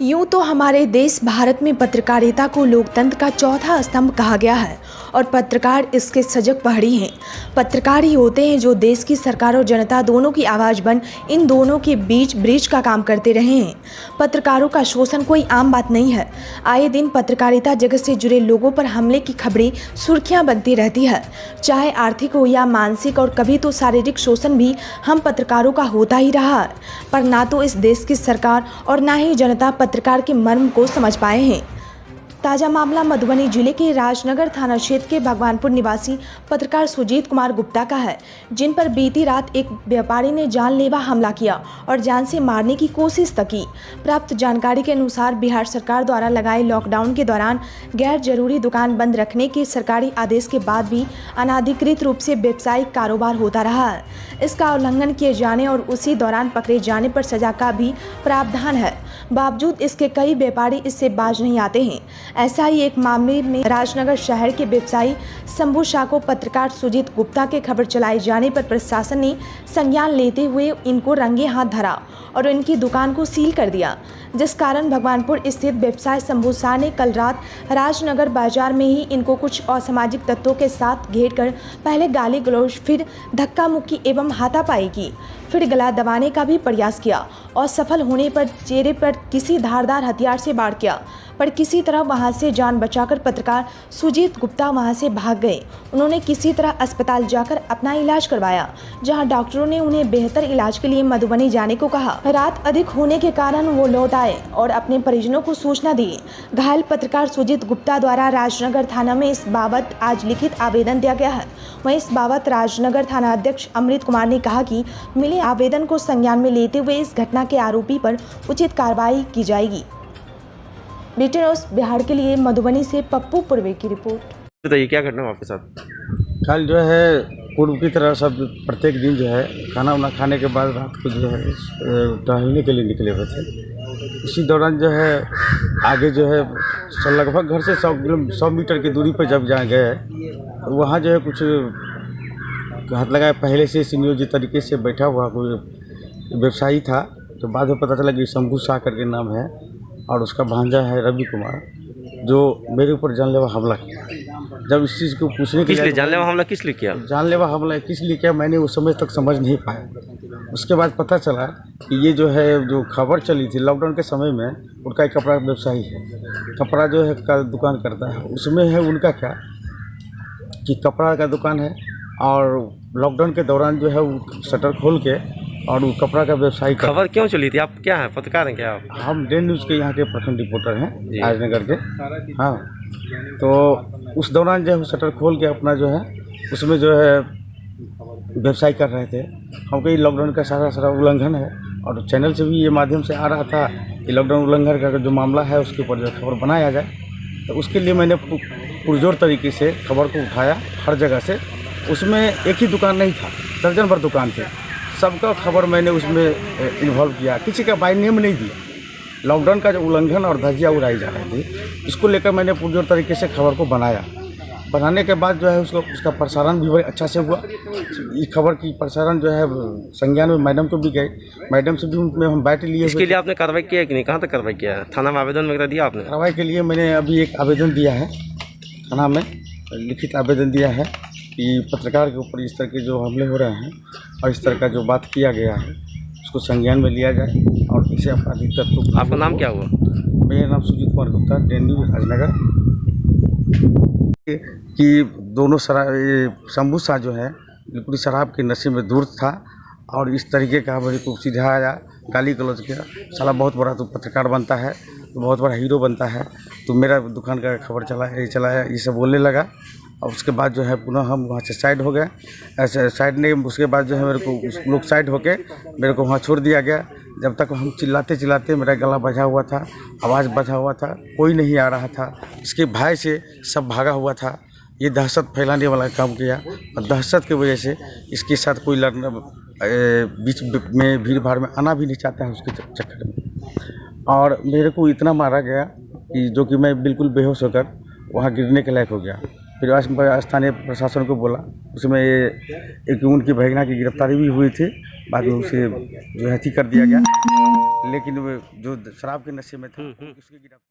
यूँ तो हमारे देश भारत में पत्रकारिता को लोकतंत्र का चौथा स्तंभ कहा गया है और पत्रकार इसके सजग पहड़ी हैं। पत्रकार ही होते हैं जो देश की सरकार और जनता दोनों की आवाज़ बन इन दोनों के बीच ब्रिज का काम करते रहे हैं। पत्रकारों का शोषण कोई आम बात नहीं है। आए दिन पत्रकारिता जगत से जुड़े लोगों पर हमले की खबरें सुर्खियां बनती रहती है, चाहे आर्थिक हो या मानसिक, और कभी तो शारीरिक शोषण भी हम पत्रकारों का होता ही रहा है। पर ना तो इस देश की सरकार और ना ही जनता पत्रकार के मर्म को समझ पाए हैं। ताज़ा मामला मधुबनी जिले के राजनगर थाना क्षेत्र के भगवानपुर निवासी पत्रकार सुजीत कुमार गुप्ता का है, जिन पर बीती रात एक व्यापारी ने जानलेवा हमला किया और जान से मारने की कोशिश तक की। प्राप्त जानकारी के अनुसार बिहार सरकार द्वारा लगाए लॉकडाउन के दौरान गैर जरूरी दुकान बंद रखने के सरकारी आदेश के बाद भी अनाधिकृत रूप से व्यावसायिक कारोबार होता रहा है। इसका उल्लंघन किए जाने और उसी दौरान पकड़े जाने पर सजा का भी प्रावधान है। बावजूद इसके कई व्यापारी इससे बाज नहीं आते हैं। ऐसा ही एक मामले में राजनगर शहर के व्यवसायी शंभू शाह को पत्रकार सुजीत गुप्ता के खबर चलाए जाने पर प्रशासन ने संज्ञान लेते हुए इनको रंगे हाथ धरा और इनकी दुकान को सील कर दिया, जिस कारण भगवानपुर स्थित व्यवसायी शंभू शाह ने कल रात राजनगर बाजार में ही इनको कुछ असामाजिक तत्वों के साथ घेरकर पहले गाली गलौज, फिर धक्का मुक्की एवं हाथापाई की, फिर गला दबाने का भी प्रयास किया और सफल होने पर चेहरे पर किसी धारदार हथियार से वार किया। पर किसी तरह वहां से जान बचाकर पत्रकार सुजीत गुप्ता वहां से भाग गए। उन्होंने किसी तरह अस्पताल जाकर अपना इलाज करवाया, जहां डॉक्टरों ने उन्हें बेहतर इलाज के लिए मधुबनी जाने को कहा। रात अधिक होने के कारण वो लौट आए और अपने परिजनों को सूचना दी। घायल पत्रकार सुजीत गुप्ता द्वारा राजनगर थाना में इस बाबत आज लिखित आवेदन दिया गया है। वहीं इस बाबत राजनगर थाना अध्यक्ष अमृत कुमार ने कहा कि मिले आवेदन को संज्ञान में लेते हुए इस घटना के आरोपी पर उचित कार्रवाई की जाएगी। बीटी न्यूज़ बिहार के लिए मधुबनी से पप्पू पूर्वे की रिपोर्ट। बताइए क्या घटना आपके साथ? कल जो है पूर्व की तरह सब प्रत्येक दिन जो है खाना वाना खाने के बाद रात को जो है टहलने के लिए निकले हुए थे। इसी दौरान जो है आगे जो है लगभग घर से 100 मीटर की दूरी पर जब जहाँ गए वहाँ जो है कुछ हाथ लगाए पहले से सुनियोजित तरीके से बैठा हुआ कोई व्यवसायी था। तो बाद में पता चला कि शंभू शाह करके नाम है और उसका भांजा है रवि कुमार, जो मेरे ऊपर जानलेवा हमला किया। जब इस चीज़ को पूछने के लिए जानलेवा हमला किस लिए किया? जानलेवा हमला किस लिए किया मैंने उस समय तक समझ नहीं पाया। उसके बाद पता चला कि ये जो है जो खबर चली थी लॉकडाउन के समय में, उनका एक कपड़ा व्यवसायी है, कपड़ा जो है का दुकान करता है। उसमें है उनका क्या कि कपड़ा का दुकान है और लॉकडाउन के दौरान जो है वो शटर खोल के और वो कपड़ा का व्यवसाय। खबर क्यों चली थी? आप क्या हैं, पत्रकार हैं क्या आप? हम डे न्यूज़ के यहाँ के प्रखंड रिपोर्टर हैं राजनगर के। हाँ, तो उस दौरान जो है शटर खोल के अपना जो है उसमें जो है व्यवसाय कर रहे थे। हम कहीं लॉकडाउन का सारा उल्लंघन है और चैनल से भी ये माध्यम से आ रहा था कि लॉकडाउन उल्लंघन का जो मामला है उसके ऊपर जो खबर बनाया जाए। तो उसके लिए मैंने पुरजोर तरीके से खबर को उठाया हर जगह से। उसमें एक ही दुकान नहीं था, दर्जन भर दुकान थे, सबका खबर मैंने उसमें इन्वॉल्व किया, किसी का बाय नेम नहीं दिया। लॉकडाउन का जो उल्लंघन और धज्जियाँ उड़ाई जा रही थी, इसको लेकर मैंने पुरजोर तरीके से खबर को बनाया। बनाने के बाद जो है उसका प्रसारण भी बड़े अच्छा से हुआ। इस खबर की प्रसारण जो है संज्ञान में मैडम को भी गए, मैडम से भी उनमें हम बैठ लिए। इसके लिए आपने कार्रवाई किया है कि नहीं? कहाँ तक कार्रवाई किया है? थाना में आवेदन वगैरह दिया आपने? कार्रवाई के लिए मैंने अभी एक आवेदन दिया है, थाना में लिखित आवेदन दिया है कि पत्रकार के ऊपर इस तरह के जो हमले हो रहे हैं और इस तरह का जो बात किया गया है उसको संज्ञान में लिया जाए और इसे आपराधिक तत्व। आपका नाम क्या हुआ? मेरा नाम सुजीत कुमार गुप्ता, डे न्यूज़ राजनगर। कि दोनों शंभू शाह जो है बिल्कुल शराब के नशे में धूर्त था और इस तरीके का मेरे को सीधा आया, गाली गलौज किया। साला बहुत बड़ा तो पत्रकार बनता है, तो बहुत बड़ा हीरो बनता है, तो मेरा दुकान का खबर चलाया ये सब बोलने लगा। और उसके बाद जो है पुनः हम वहाँ से साइड हो गए। ऐसे साइड नहीं, उसके बाद जो है मेरे को उस लोग साइड होके मेरे को वहाँ छोड़ दिया गया। जब तक हम चिल्लाते चिल्लाते, मेरा गला बजा हुआ था, आवाज़ बजा हुआ था, कोई नहीं आ रहा था। इसके भय से सब भागा हुआ था। ये दहशत फैलाने वाला काम किया और दहशत की वजह से इसके साथ कोई लड़ना बीच में भीड़ भाड़ में आना भी नहीं चाहता है उसके चक्कर में। और मेरे को इतना मारा गया कि जो कि मैं बिल्कुल बेहोश होकर वहाँ गिरने के लायक हो गया। फिर स्थानीय प्रशासन को बोला, उसमें ये एक उनकी बहना की गिरफ्तारी भी हुई थी। बाद में उसे जो है कर दिया गया, लेकिन वो जो शराब के नशे में था उसकी गिरफ्तारी